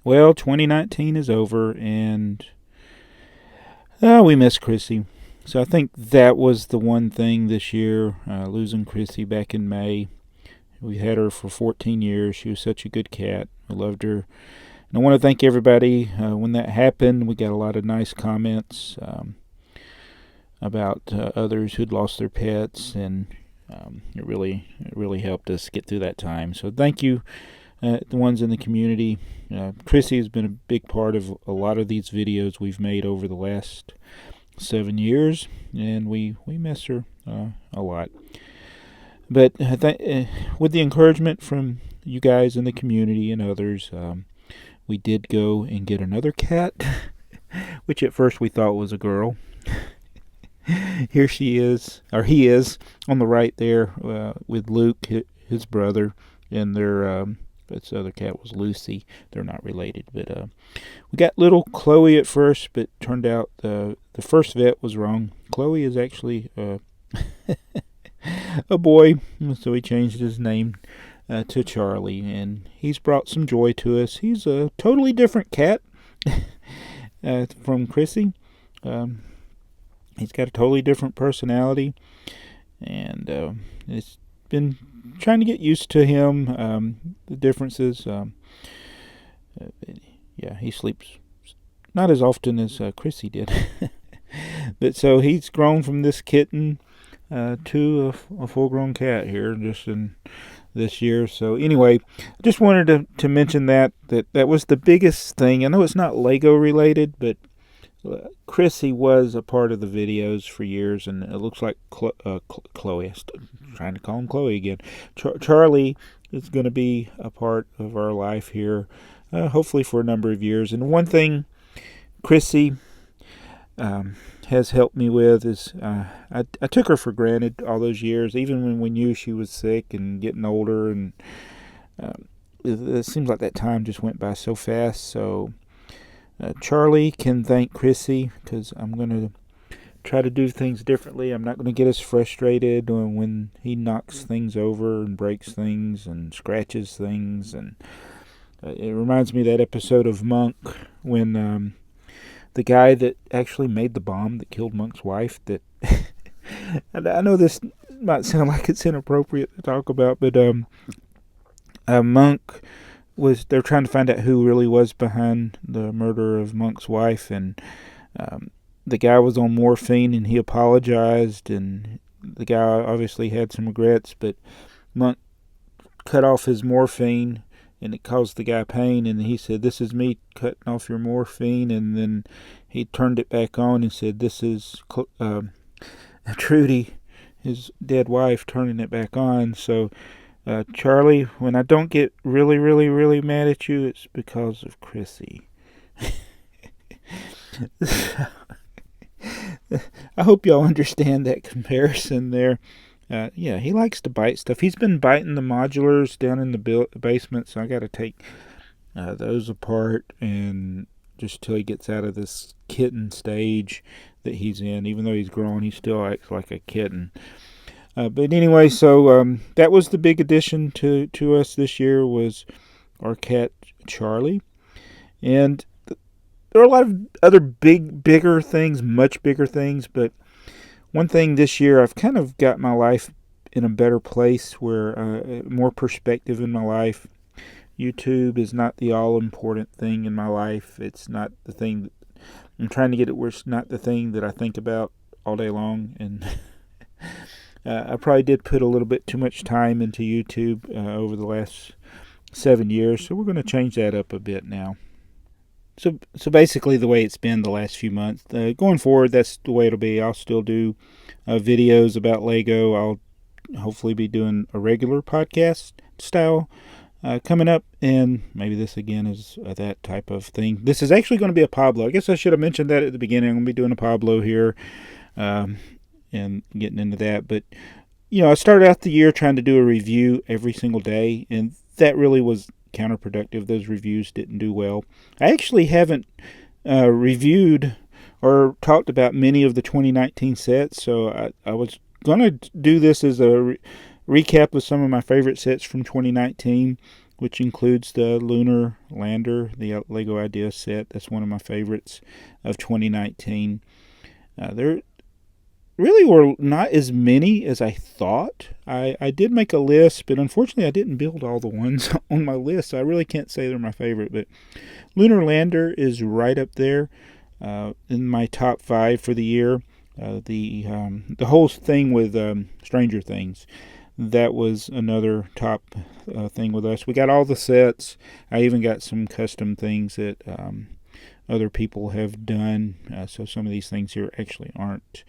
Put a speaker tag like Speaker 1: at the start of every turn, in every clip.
Speaker 1: Well, 2019 is over, and we miss Chrissy. So I think that was the one thing this year, losing Chrissy back in May. We had her for 14 years. She was such a good cat. I loved her. And I want to thank everybody. When that happened, we got a lot of nice comments about others who'd lost their pets, and it really helped us get through that time. So thank you, the ones in the community. Chrissy has been a big part of a lot of these videos we've made over the last 7 years, and we miss her a lot. But with the encouragement from you guys in the community and others, we did go and get another cat, which at first we thought was a girl. Here she is, or he is, on the right there with Luke, his brother, and this other cat was Lucy. They're not related, but we got little Chloe at first, but turned out the first vet was wrong. Chloe is actually a boy, so we changed his name to Charlie, and he's brought some joy to us. He's a totally different cat from Chrissy. He's got a totally different personality, and it's been trying to get used to him, the differences. Yeah, he sleeps not as often as Chrissy did. But so he's grown from this kitten to a full-grown cat here just in this year. So anyway, I just wanted to mention that was the biggest thing. I know it's not Lego related, but Chrissy was a part of the videos for years, and it looks like Chloe. I'm trying to call him Chloe again. Charlie is going to be a part of our life here, hopefully for a number of years. And one thing Chrissy has helped me with is I took her for granted all those years, even when we knew she was sick and getting older, and it seems like that time just went by so fast. So Charlie can thank Chrissy, because I'm going to try to do things differently. I'm not going to get as frustrated when he knocks things over and breaks things and scratches things. And it reminds me of that episode of Monk when the guy that actually made the bomb that killed Monk's wife, that I know this might sound like it's inappropriate to talk about, but Monk they're trying to find out who really was behind the murder of Monk's wife, and the guy was on morphine, and he apologized, and the guy obviously had some regrets, but Monk cut off his morphine, and it caused the guy pain, and he said, "This is me cutting off your morphine," and then he turned it back on and said, "This is Trudy, his dead wife, turning it back on." So Charlie, when I don't get really, really, really mad at you, it's because of Chrissy. I hope y'all understand that comparison there. Yeah, he likes to bite stuff. He's been biting the modulars down in the basement, so I got to take those apart, and just till he gets out of this kitten stage that he's in. Even though he's grown, he still acts like a kitten. But anyway, so that was the big addition to us this year, was our cat Charlie. And there are a lot of other bigger things, much bigger things, but one thing this year, I've kind of got my life in a better place, where more perspective in my life. YouTube is not the all-important thing in my life. It's not the thing I'm trying to get it where it's not the thing that I think about all day long. And I probably did put a little bit too much time into YouTube over the last 7 years, so we're going to change that up a bit now. So basically the way it's been the last few months, going forward, that's the way it'll be. I'll still do videos about Lego. I'll hopefully be doing a regular podcast style coming up, and maybe this again is that type of thing. This is actually going to be a Pablo. I guess I should have mentioned that at the beginning. I'm going to be doing a Pablo here and getting into that. But, I started out the year trying to do a review every single day, and that really was counterproductive. Those reviews didn't do well. I actually haven't reviewed or talked about many of the 2019 sets, so I was going to do this as a recap of some of my favorite sets from 2019. which includes the Lunar Lander, the Lego Idea set. That's one of my favorites of 2019. There really were not as many as I thought. I did make a list, but unfortunately I didn't build all the ones on my list, so I really can't say they're my favorite. But Lunar Lander is right up there in my top 5 for the year. The whole thing with Stranger Things, that was another top thing with us. We got all the sets. I even got some custom things that other people have done. So some of these things here actually aren't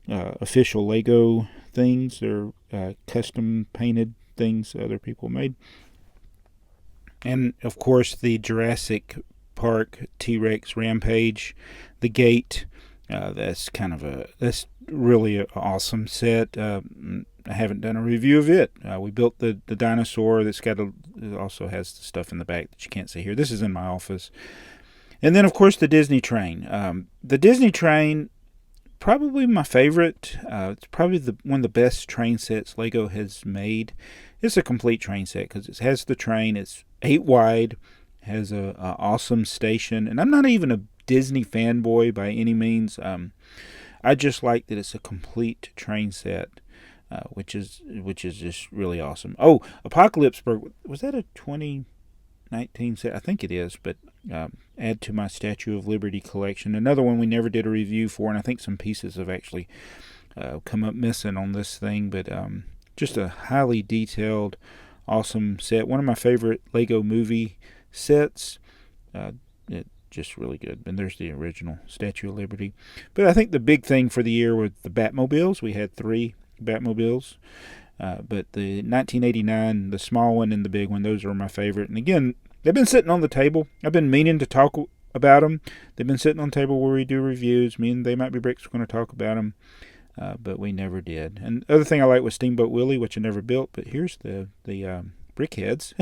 Speaker 1: official Lego things. They're custom painted things other people made. And of course the Jurassic Park T-Rex Rampage, the gate. That's really an awesome set. I haven't done a review of it. We built the dinosaur that's it also has the stuff in the back that you can't see here. This is in my office. And then, of course, the Disney train. The Disney train, probably my favorite. It's probably one of the best train sets Lego has made. It's a complete train set because it has the train. It's 8 wide, has a awesome station. And I'm not even a Disney fanboy by any means. I just like that it's a complete train set, which is just really awesome. Oh, Apocalypseburg, was that a 2019 set? I think it is, but add to my Statue of Liberty collection. Another one we never did a review for, and I think some pieces have actually come up missing on this thing, but just a highly detailed, awesome set. One of my favorite Lego movie sets. Just really good. And there's the original Statue of Liberty. But I think the big thing for the year was the Batmobiles. We had 3 Batmobiles. But the 1989, the small one and the big one, those are my favorite. And again, they've been sitting on the table. I've been meaning to talk about them. They've been sitting on the table where we do reviews. Me and TheyMightBeBricks were going to talk about them. But we never did. And the other thing I like was Steamboat Willie, which I never built. But here's the brickheads.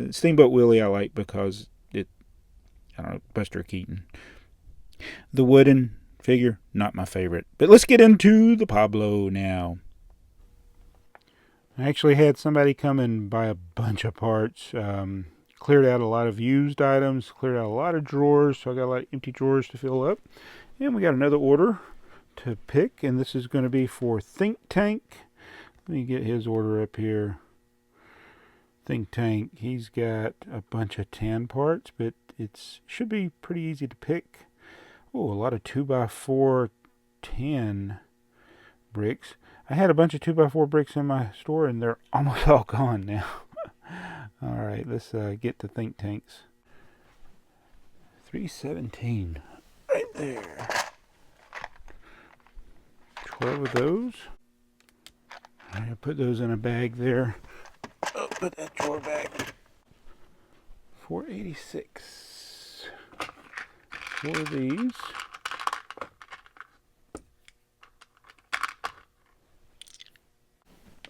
Speaker 1: Steamboat Willie I like because I don't know, Buster Keaton. The wooden figure, not my favorite. But let's get into the Pablo now. I actually had somebody come and buy a bunch of parts. Cleared out a lot of used items, cleared out a lot of drawers, so I got a lot of empty drawers to fill up. And we got another order to pick, and this is going to be for ThinkTank. Let me get his order up here. ThinkTank, he's got a bunch of tan parts, but it should be pretty easy to pick. Oh, a lot of 2x4 tan bricks. I had a bunch of 2x4 bricks in my store, and they're almost all gone now. All right, let's get to ThinkTanks. 317, right there. 12 of those. I'm going to put those in a bag there. Oh, put that drawer back. 486. 4 of these.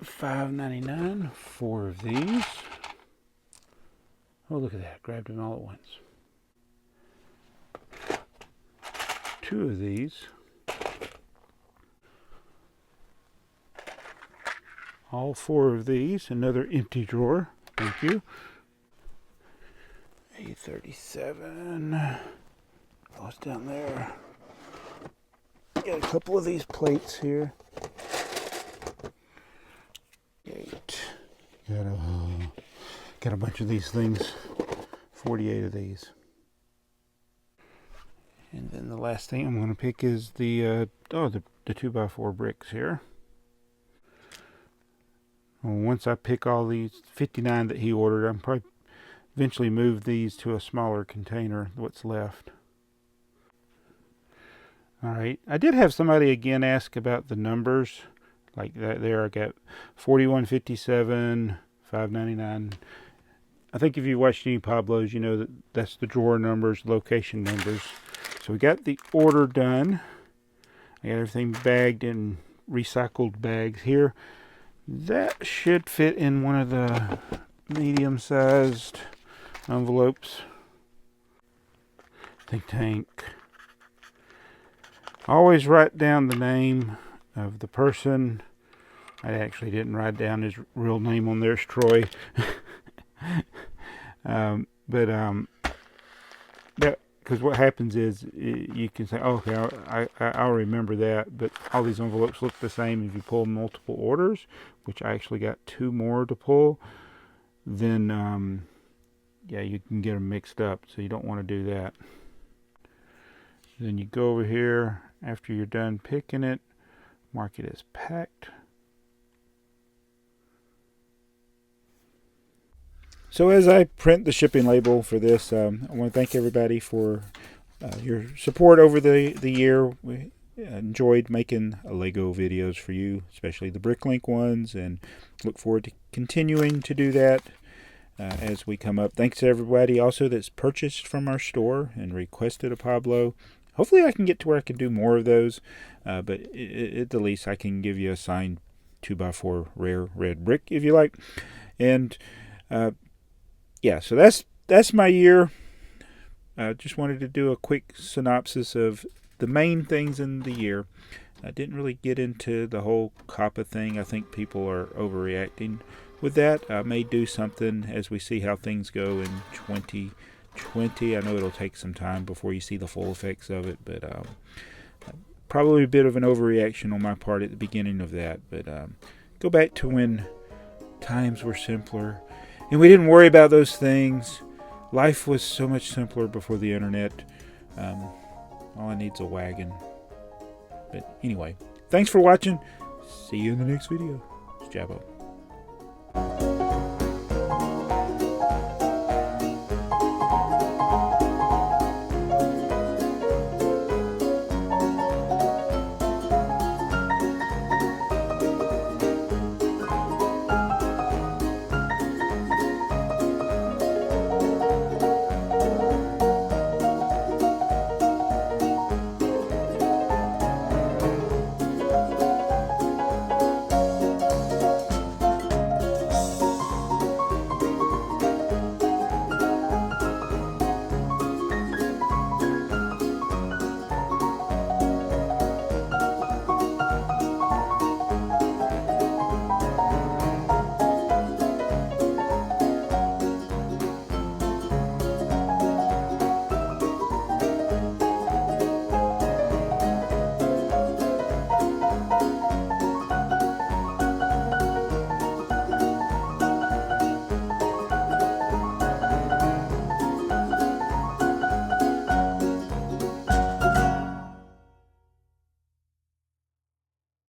Speaker 1: $5.99. 4 of these. Oh, look at that! Grabbed them all at once. 2 of these. All 4 of these. Another empty drawer. Thank you. A37. What's down there? Got a couple of these plates here. 8. Got a bunch of these things. 48 of these. And then the last thing I'm going to pick is the 2x4 bricks here. Once I pick all these 59 that he ordered, I'm probably eventually move these to a smaller container, what's left. Alright, I did have somebody again ask about the numbers. Like that there, I got 4157, 599. I think if you watched any Pablos, you know that that's the drawer numbers, location numbers. So we got the order done. I got everything bagged in recycled bags here. That should fit in one of the medium-sized envelopes. ThinkTank. Always write down the name of the person I actually didn't write down his real name on there. It's Troy. Because what happens is you can say, oh, okay, I'll remember that, but all these envelopes look the same. If you pull multiple orders, which I actually got 2 more to pull, then yeah, you can get them mixed up, so you don't want to do that. Then you go over here after you're done picking it, mark it as packed. So as I print the shipping label for this, I want to thank everybody for your support over the year. We enjoyed making Lego videos for you, especially the BrickLink ones, and look forward to continuing to do that as we come up. Thanks to everybody also that's purchased from our store and requested a Pablo. Hopefully I can get to where I can do more of those, but at the least I can give you a signed 2x4 rare red brick if you like. And yeah, so that's my year. Just wanted to do a quick synopsis of the main things in the year. I didn't really get into the whole COPPA thing. I think people are overreacting with that. I may do something as we see how things go in 2020. I know it'll take some time before you see the full effects of it, but probably a bit of an overreaction on my part at the beginning of that. But go back to when times were simpler and we didn't worry about those things. Life was so much simpler before the internet. All I need is a wagon. But anyway, thanks for watching. See you in the next video. It's Jabbo.